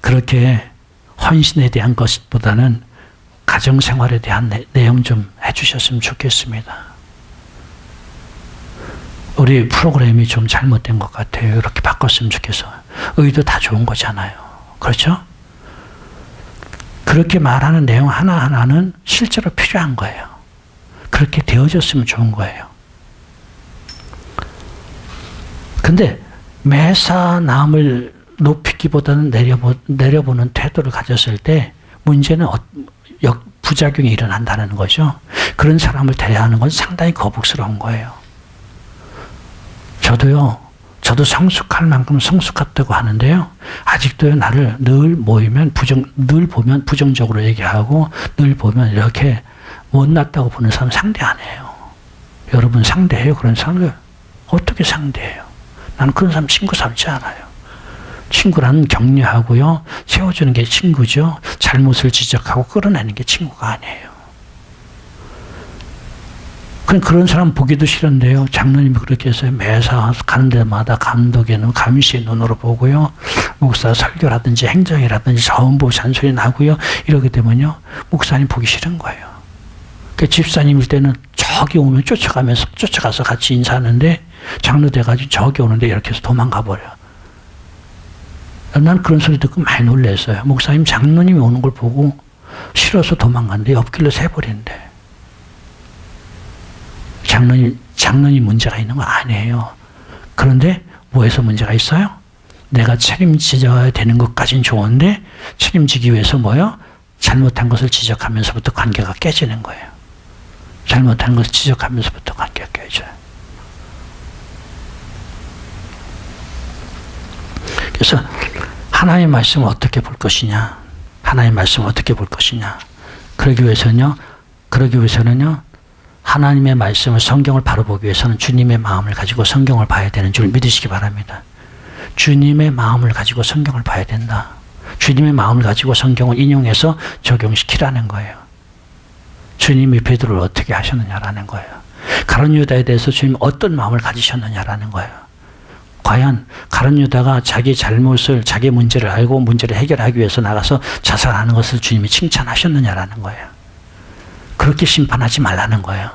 그렇게 헌신에 대한 것보다는 가정생활에 대한 내용 좀 해주셨으면 좋겠습니다. 우리 프로그램이 좀 잘못된 것 같아요. 이렇게 바꿨으면 좋겠어요. 의도 다 좋은 거잖아요. 그렇죠? 그렇게 말하는 내용 하나하나는 실제로 필요한 거예요. 그렇게 되어졌으면 좋은 거예요. 근데 매사 남을 높이기보다는 내려보는 태도를 가졌을 때 문제는 부작용이 일어난다는 거죠. 그런 사람을 대하는 건 상당히 거북스러운 거예요. 저도 성숙할 만큼 성숙했다고 하는데요. 아직도요, 나를 늘 보면 부정적으로 얘기하고, 늘 보면 이렇게 못났다고 보는 사람 상대 안 해요. 여러분 상대해요? 그런 사람을? 어떻게 상대해요? 나는 그런 사람 친구 삼지 않아요. 친구라는 격려하고요, 세워주는 게 친구죠. 잘못을 지적하고 끌어내는 게 친구가 아니에요. 그런 사람 보기도 싫은데요. 장로님이 그렇게 해서 매사 가는 데마다 감독의 눈, 감시의 눈으로 보고요. 목사 설교라든지 행정이라든지 전부 잔소리 나고요. 이러게 되면요. 목사님 보기 싫은 거예요. 그 집사님일 때는 저기 오면 쫓아가서 같이 인사하는데 장로 돼가지고 저기 오는데 이렇게 해서 도망가 버려요. 난 그런 소리 듣고 많이 놀랐어요. 목사님 장로님이 오는 걸 보고 싫어서 도망갔는데 옆길로 새버린대. 장로님 문제가 있는 거 아니에요. 그런데 뭐에서 문제가 있어요? 내가 책임져야 되는 것까지는 좋은데 책임지기 위해서 뭐요? 잘못한 것을 지적하면서부터 관계가 깨지는 거예요. 잘못한 것을 지적하면서부터 관계가 깨져요. 그래서 하나님의 말씀을 어떻게 볼 것이냐? 하나님의 말씀을 어떻게 볼 것이냐? 그러기 위해서는요. 하나님의 말씀을 성경을 바로 보기 위해서는 주님의 마음을 가지고 성경을 봐야 되는 줄 믿으시기 바랍니다. 주님의 마음을 가지고 성경을 봐야 된다. 주님의 마음을 가지고 성경을 인용해서 적용시키라는 거예요. 주님이 베드로를 어떻게 하셨느냐라는 거예요. 가룟 유다에 대해서 주님 어떤 마음을 가지셨느냐라는 거예요. 과연 가룟 유다가 자기 잘못을, 자기 문제를 알고 문제를 해결하기 위해서 나가서 자살하는 것을 주님이 칭찬하셨느냐라는 거예요. 그렇게 심판하지 말라는 거예요.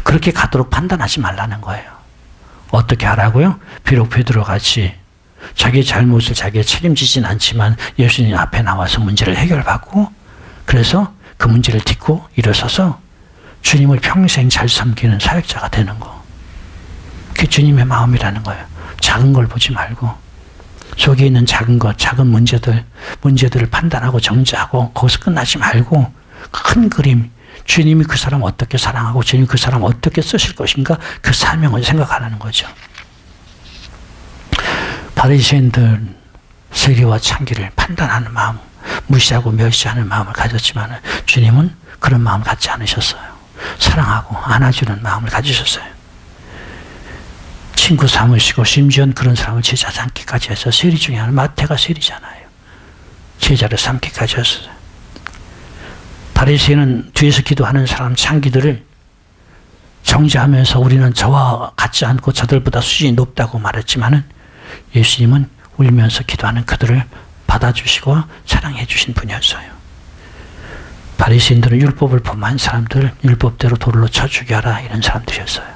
그렇게 가도록 판단하지 말라는 거예요. 어떻게 하라고요? 비록 베드로같이 자기 잘못을 자기가 책임지진 않지만 예수님 앞에 나와서 문제를 해결받고 그래서 그 문제를 딛고 일어서서 주님을 평생 잘 섬기는 사역자가 되는 거. 그게 주님의 마음이라는 거예요. 작은 걸 보지 말고 속에 있는 작은 것, 작은 문제들을 판단하고 정죄하고 거기서 끝나지 말고 큰 그림, 주님이 그 사람 어떻게 사랑하고 주님이 그 사람 어떻게 쓰실 것인가 그 사명을 생각하라는 거죠. 바리새인들 세리와 창기를 판단하는 마음, 무시하고 멸시하는 마음을 가졌지만 주님은 그런 마음을 갖지 않으셨어요. 사랑하고 안아주는 마음을 가지셨어요. 친구 삼으시고 심지어 그런 사람을 제자 삼기까지 해서 세리 중에 하나 마태가 세리잖아요. 제자를 삼기까지 했어요. 바리새인은 뒤에서 기도하는 사람 창기들을 정죄하면서 우리는 저와 같지 않고 저들보다 수준이 높다고 말했지만은 예수님은 울면서 기도하는 그들을 받아주시고 사랑해 주신 분이었어요. 바리새인들은 율법을 범한 사람들 율법대로 돌로 쳐 죽여라 이런 사람들이었어요.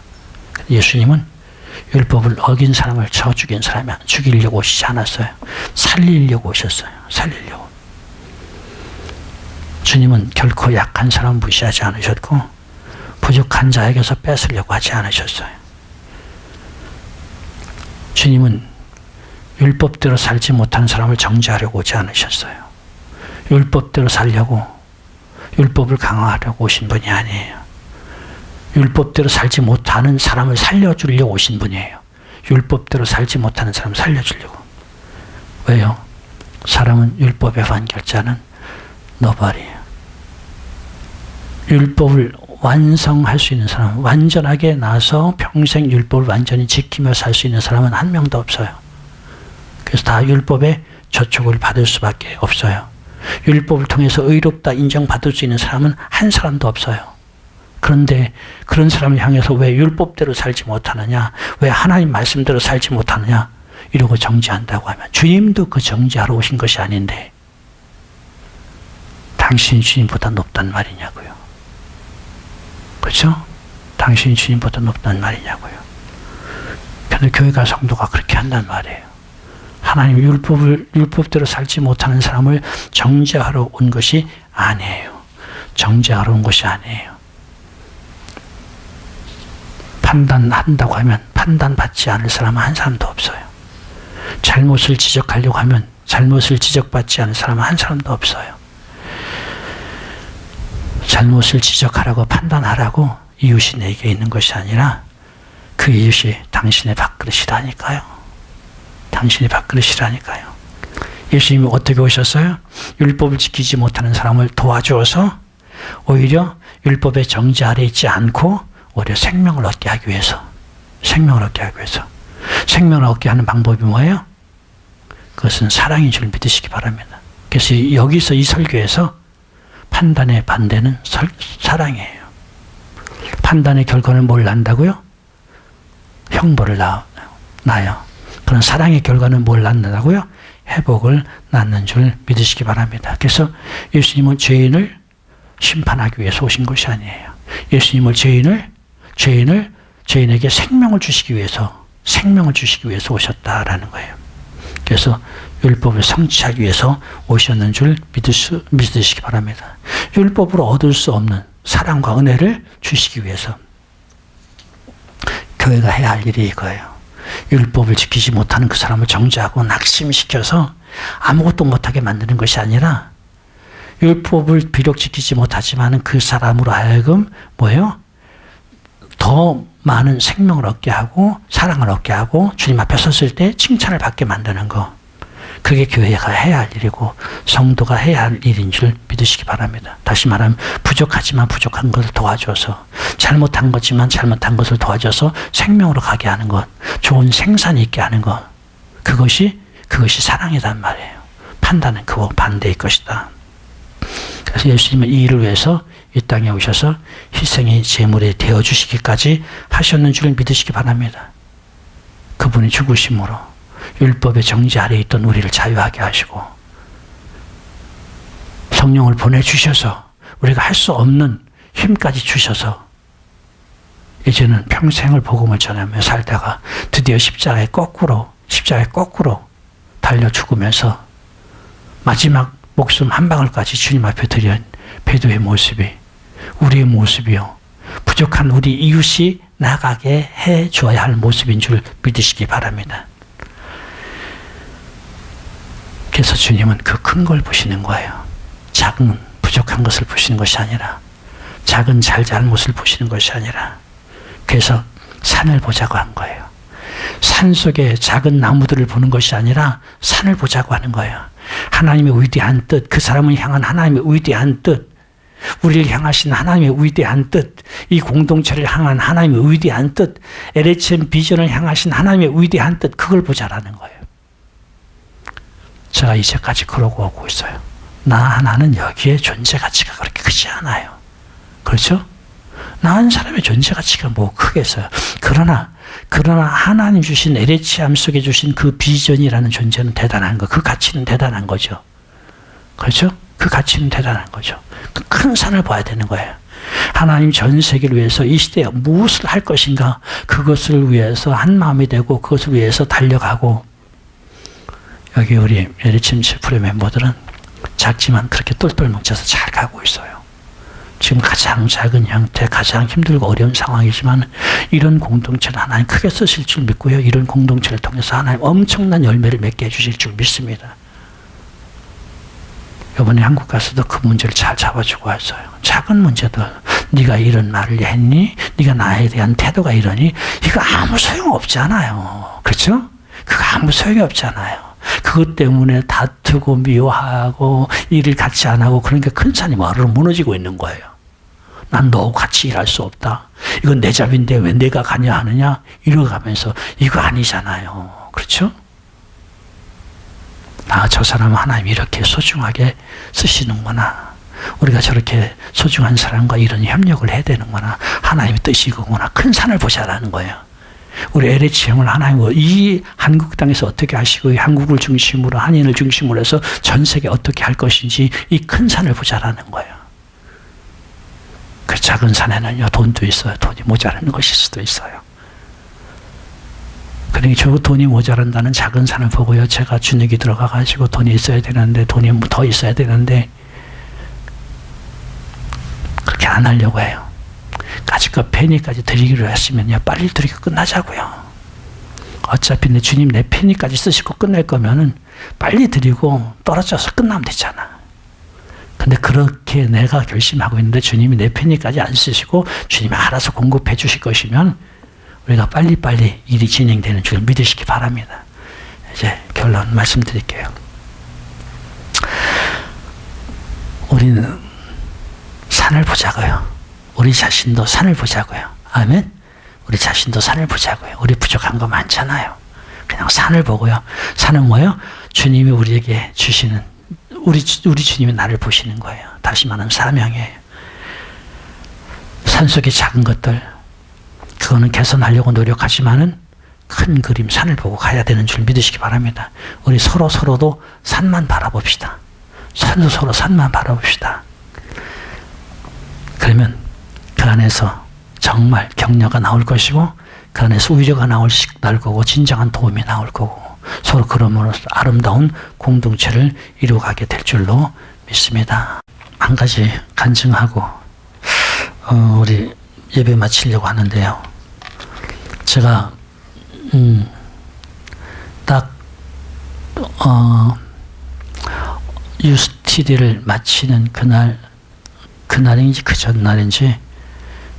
예수님은 율법을 어긴 사람을 쳐 죽인 사람이 죽이려고 오시지 않았어요. 살리려고 오셨어요. 살리려고. 주님은 결코 약한 사람 무시하지 않으셨고 부족한 자에게서 뺏으려고 하지 않으셨어요. 주님은 율법대로 살지 못한 사람을 정죄하려고 오지 않으셨어요. 율법대로 살려고 율법을 강화하려고 오신 분이 아니에요. 율법대로 살지 못하는 사람을 살려주려고 오신 분이에요. 율법대로 살지 못하는 사람을 살려주려고. 왜요? 사람은 율법의 반결자는 너발이에요. 율법을 완성할 수 있는 사람, 완전하게 나서 평생 율법을 완전히 지키며 살 수 있는 사람은 한 명도 없어요. 그래서 다 율법의 저촉을 받을 수밖에 없어요. 율법을 통해서 의롭다 인정받을 수 있는 사람은 한 사람도 없어요. 그런데 그런 사람을 향해서 왜 율법대로 살지 못하느냐, 왜 하나님 말씀대로 살지 못하느냐 이러고 정죄한다고 하면 주님도 그 정죄하러 오신 것이 아닌데 당신이 주님보다 높단 말이냐고요. 그렇죠? 당신이 주님보다 높단 말이냐고요. 그런데 교회가 성도가 그렇게 한단 말이에요. 하나님 율법대로 살지 못하는 사람을 정죄하러 온 것이 아니에요. 정죄하러 온 것이 아니에요. 판단한다고 하면 판단받지 않을 사람은 한 사람도 없어요. 잘못을 지적하려고 하면 잘못을 지적받지 않을 사람은 한 사람도 없어요. 잘못을 지적하라고 판단하라고 이웃이 내게 있는 것이 아니라 그 이웃이 당신의 밥그릇이라니까요. 당신의 밥그릇이라니까요. 예수님이 어떻게 오셨어요? 율법을 지키지 못하는 사람을 도와주어서 오히려 율법의 정죄 아래 있지 않고 오히려 생명을 얻게 하기 위해서 생명을 얻게 하는 방법이 뭐예요? 그것은 사랑인 줄 믿으시기 바랍니다. 그래서 여기서 이 설교에서 판단의 반대는 사랑이에요. 판단의 결과는 뭘 낳는다고요? 형벌을 낳아요. 그런 사랑의 결과는 뭘 낳는다고요? 회복을 낳는 줄 믿으시기 바랍니다. 그래서 예수님은 죄인을 심판하기 위해서 오신 것이 아니에요. 예수님은 죄인에게 생명을 주시기 위해서 오셨다라는 거예요. 그래서 율법을 성취하기 위해서 오셨는 줄 믿으시기 바랍니다. 율법으로 얻을 수 없는 사랑과 은혜를 주시기 위해서 교회가 해야 할 일이 이거예요. 율법을 지키지 못하는 그 사람을 정죄하고 낙심시켜서 아무것도 못하게 만드는 것이 아니라 율법을 비록 지키지 못하지만 그 사람으로 하여금 뭐예요? 더 많은 생명을 얻게 하고 사랑을 얻게 하고 주님 앞에 섰을 때 칭찬을 받게 만드는 거. 그게 교회가 해야 할 일이고 성도가 해야 할 일인 줄 믿으시기 바랍니다. 다시 말하면 부족하지만 부족한 것을 도와줘서 잘못한 거지만 잘못한 것을 도와줘서 생명으로 가게 하는 것, 좋은 생산이 있게 하는 것, 그것이 사랑이란 말이에요. 판단은 그와 반대의 것이다. 그래서 예수님은 이 일을 위해서 이 땅에 오셔서 희생의 제물이 되어주시기까지 하셨는 줄 믿으시기 바랍니다. 그분이 죽으심으로 율법의 정죄 아래에 있던 우리를 자유하게 하시고 성령을 보내주셔서 우리가 할 수 없는 힘까지 주셔서 이제는 평생을 복음을 전하며 살다가 드디어 십자가에 거꾸로 달려 죽으면서 마지막 목숨 한 방울까지 주님 앞에 드린 베드로의 모습이 우리의 모습이요. 부족한 우리 이웃이 나가게 해 주어야 할 모습인 줄 믿으시기 바랍니다. 그래서 주님은 그 큰 걸 보시는 거예요. 작은 부족한 것을 보시는 것이 아니라 작은 잘못을 보시는 것이 아니라 그래서 산을 보자고 한 거예요. 산 속에 작은 나무들을 보는 것이 아니라 산을 보자고 하는 거예요. 하나님의 위대한 뜻, 그 사람을 향한 하나님의 위대한 뜻, 우리를 향하신 하나님의 위대한 뜻, 이 공동체를 향한 하나님의 위대한 뜻, LHM 비전을 향하신 하나님의 위대한 뜻, 그걸 보자라는 거예요. 제가 이제까지 그러고 오고 있어요. 나 하나는 여기에 존재 가치가 그렇게 크지 않아요. 그렇죠? 나 한 사람의 존재 가치가 뭐 크겠어요. 그러나 하나님 주신 LH암 속에 주신 그 비전이라는 존재는 대단한 거, 그 가치는 대단한 거죠. 그렇죠? 그 가치는 대단한 거죠. 그 큰 산을 봐야 되는 거예요. 하나님 전 세계를 위해서 이 시대에 무엇을 할 것인가, 그것을 위해서 한 마음이 되고 그것을 위해서 달려가고, 여기 우리 LH암 프로그램 멤버들은 작지만 그렇게 똘똘 뭉쳐서 잘 가고 있어요. 지금 가장 작은 형태, 가장 힘들고 어려운 상황이지만 이런 공동체를 하나님 크게 쓰실 줄 믿고요. 이런 공동체를 통해서 하나님 엄청난 열매를 맺게 해주실 줄 믿습니다. 이번에 한국 가서도 그 문제를 잘 잡아주고 왔어요. 작은 문제들, 네가 이런 말을 했니? 네가 나에 대한 태도가 이러니? 이거 아무 소용없잖아요. 그렇죠? 그거 아무 소용이 없잖아요. 그것 때문에 다투고 미워하고 일을 같이 안 하고, 그러니까 큰 산이 와르르 무너지고 있는 거예요. 난 너하고 같이 일할 수 없다. 이건 내 잡인데 왜 내가 가냐 하느냐? 이러가면서 이거 아니잖아요. 그렇죠? 저 사람은 하나님 이렇게 소중하게 쓰시는구나. 우리가 저렇게 소중한 사람과 이런 협력을 해야 되는구나. 하나님의 뜻이 이거구나. 큰 산을 보자라는 거예요. 우리 LH형을 하나님 이 한국 땅에서 어떻게 하시고, 이 한국을 중심으로 한인을 중심으로 해서 전 세계 어떻게 할 것인지 이 큰 산을 보자라는 거예요. 그 작은 산에는요, 돈도 있어요. 돈이 모자라는 것일 수도 있어요. 그러니 저 돈이 모자란다는 작은 산을 보고요, 제가 주눅이 들어가가지고 돈이 있어야 되는데, 돈이 더 있어야 되는데, 그렇게 안 하려고 해요. 가죽과 페니까지 드리기로 했으면요, 빨리 드리고 끝나자고요. 어차피 내 주님 내 페니까지 쓰시고 끝낼 거면은 빨리 드리고 떨어져서 끝나면 되잖아. 근데 그렇게 내가 결심하고 있는데 주님이 내 페니까지 안 쓰시고 주님이 알아서 공급해 주실 것이면 우리가 빨리빨리 일이 진행되는 줄 믿으시기 바랍니다. 이제 결론 말씀드릴게요. 우리는 산을 보자고요. 우리 자신도 산을 보자고요. 아멘. 우리 자신도 산을 보자고요. 우리 부족한 거 많잖아요. 그냥 산을 보고요. 산은 뭐예요? 주님이 우리에게 주시는, 우리 주님이 나를 보시는 거예요. 다시 말하면 사명이에요. 산속의 작은 것들, 그거는 개선하려고 노력하지만은 큰 그림, 산을 보고 가야 되는 줄 믿으시기 바랍니다. 우리 서로도 산만 바라봅시다. 서로 산만 바라봅시다. 그러면 그 안에서 정말 격려가 나올 것이고, 그 안에서 위로가 나올 거고, 진정한 도움이 나올 거고, 서로 그러므로써 아름다운 공동체를 이루어가게 될 줄로 믿습니다. 한 가지 간증하고 우리 예배 마치려고 하는데요. 제가 딱 USTD를 마치는 그날인지 그 전날인지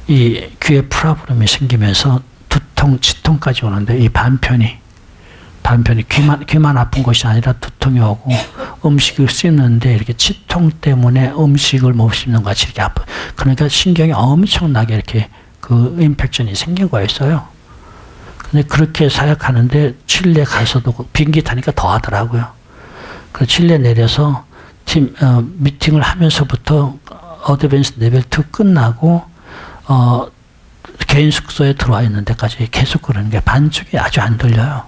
이 귀에 프로브럼이 생기면서 두통, 치통까지 오는데, 이 반편이 귀만 아픈 것이 아니라 두통이 오고 음식을 씹는데 이렇게 치통 때문에 음식을 못 씹는 것 같이 이렇게 아파. 그러니까 신경이 엄청나게 이렇게 그 임팩션이 생긴 거였어요. 근데 그렇게 사역하는데 칠레 가서도 비행기 타니까 더 하더라고요. 그 칠레 내려서 미팅을 하면서부터 어드밴스 레벨 2 끝나고 개인 숙소에 들어와 있는 데까지 계속 그러는 게 반쪽이 아주 안 들려요.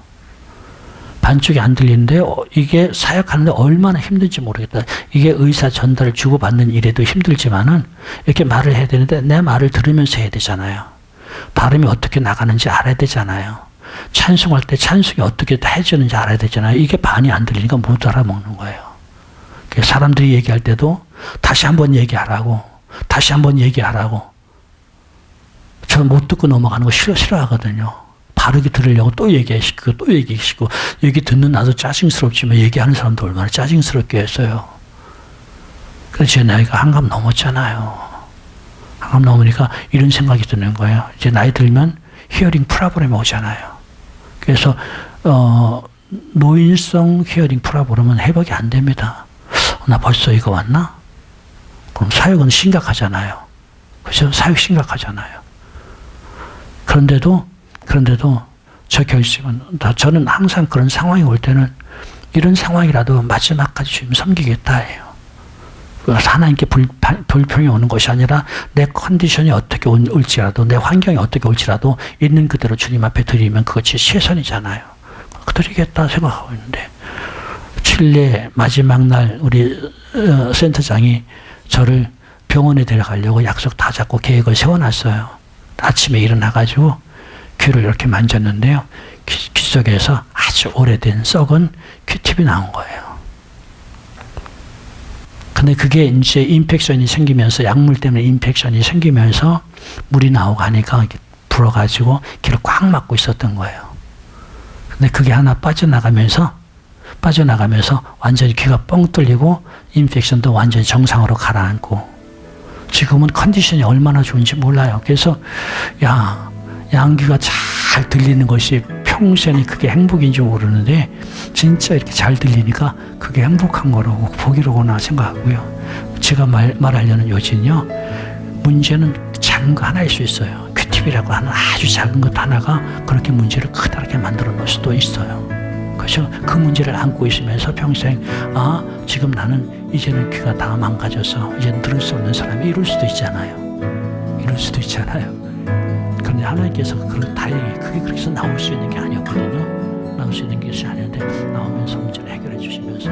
반쪽이 안 들리는데 이게 사역하는데 얼마나 힘든지 모르겠다. 이게 의사 전달을 주고받는 일에도 힘들지만은 이렇게 말을 해야 되는데 내 말을 들으면서 해야 되잖아요. 발음이 어떻게 나가는지 알아야 되잖아요. 찬송할 때 찬송이 어떻게 해주는지 알아야 되잖아요. 이게 반이 안 들리니까 못 알아먹는 거예요. 사람들이 얘기할 때도 다시 한번 얘기하라고, 다시 한번 얘기하라고. 저 못 듣고 넘어가는 거 싫어하거든요. 바르게 들으려고 또 얘기하시고 또 얘기하시고, 얘기 듣는 나도 짜증스럽지만 얘기하는 사람도 얼마나 짜증스럽게 했어요. 그래서 제 나이가 한갑 넘었잖아요. 한갑 넘으니까 이런 생각이 드는 거예요. 이제 나이 들면 히어링 프로그램이 오잖아요. 그래서 노인성 히어링 프로그램은 회복이 안 됩니다. 나 벌써 이거 왔나? 그럼 사역은 심각하잖아요. 그죠? 사역 심각하잖아요. 그런데도 저 결심은, 저는 항상 그런 상황이 올 때는 이런 상황이라도 마지막까지 주님 섬기겠다 해요. 그래서 하나님께 불평이 오는 것이 아니라 내 컨디션이 어떻게 올지라도 내 환경이 어떻게 올지라도 있는 그대로 주님 앞에 드리면 그것이 최선이잖아요. 드리겠다 생각하고 있는데 칠레 마지막 날 우리 센터장이 저를 병원에 데려가려고 약속 다 잡고 계획을 세워놨어요. 아침에 일어나가지고 귀를 이렇게 만졌는데요. 귀 속에서 아주 오래된 썩은 큐팁이 나온 거예요. 근데 그게 이제 인펙션이 생기면서 약물 때문에 인펙션이 생기면서 물이 나오고 하니까 이렇게 불어가지고 귀를 꽉 막고 있었던 거예요. 근데 그게 하나 빠져나가면서 완전히 귀가 뻥 뚫리고 인펙션도 완전히 정상으로 가라앉고 지금은 컨디션이 얼마나 좋은지 몰라요. 그래서 양귀가 잘 들리는 것이 평생이 그게 행복인지 모르는데 진짜 이렇게 잘 들리니까 그게 행복한 거라고 복이로구나 생각하고요. 제가 말하려는 요지는요. 문제는 작은 거 하나일 수 있어요. 큐팁이라고 하는 아주 작은 것 하나가 그렇게 문제를 크다랗게 만들어 놓을 수도 있어요. 그래서 그 문제를 안고 있으면서 평생 지금 나는 이제는 귀가 다 망가져서 이제는 들을 수 없는 사람이 이럴 수도 있잖아요. 그런데 하나님께서 그런 다행히 그게 그렇게 해서 나올 수 있는 게 아니었거든요. 나올 수 있는 것이 아닌데 나오면서 문제를 해결해 주시면서